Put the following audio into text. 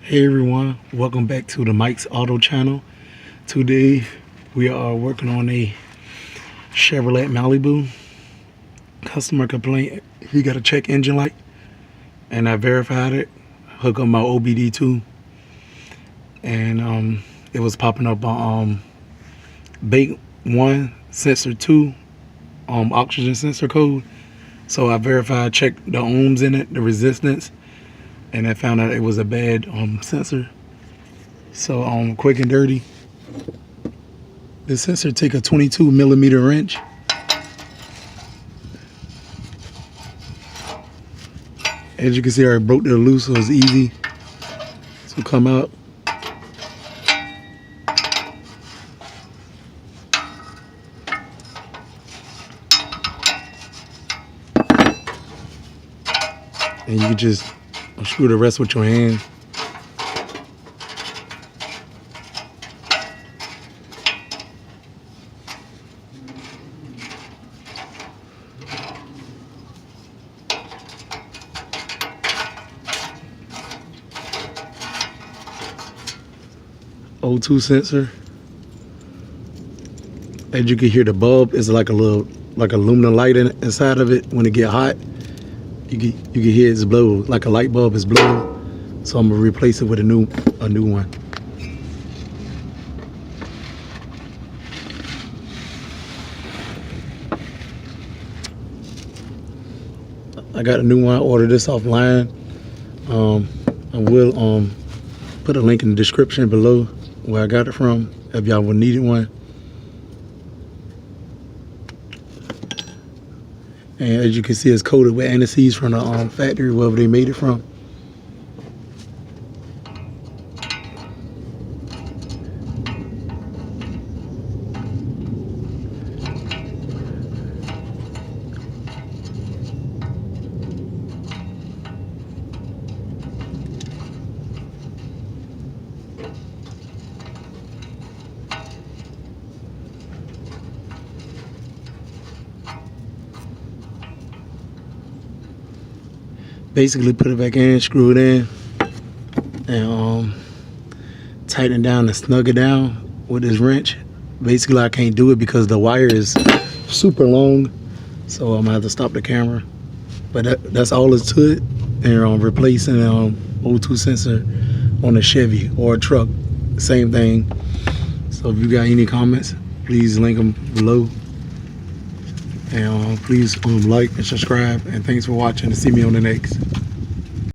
Hey everyone, welcome back to the Mike's Auto channel. Today we are working on a Chevrolet Malibu. Customer complaint, he got a check engine light, and I verified it, hook up my OBD2, and it was popping up on bait 1 sensor 2 oxygen sensor code. So I verified, checked the ohms in it, the resistance, and I found out it was a bad sensor. So quick and dirty, the sensor take a 22 millimeter wrench, as you can see I broke it loose, so it's easy to come out. And you can just unscrew the rest with your hand. O2 sensor. As you can hear, the bulb is like a little, like aluminum light inside of it. When it get hot, you can hear it's blow, like a light bulb is blow. So I'm gonna replace it with a new one. I got a new one. I ordered this offline. I will put a link in the description below where I got it from if y'all would need one. And as you can see, it's coated with anti-seize from the factory, wherever they made it from. Basically put it back in, screw it in, and tighten it down and snug it down with this wrench. Basically I can't do it because the wire is super long, so I'm gonna have to stop the camera. But that's all there's to it. And replacing O2 sensor on a Chevy or a truck, same thing. So if you got any comments, please link them below. And please like and subscribe, and thanks for watching, and see me on the next.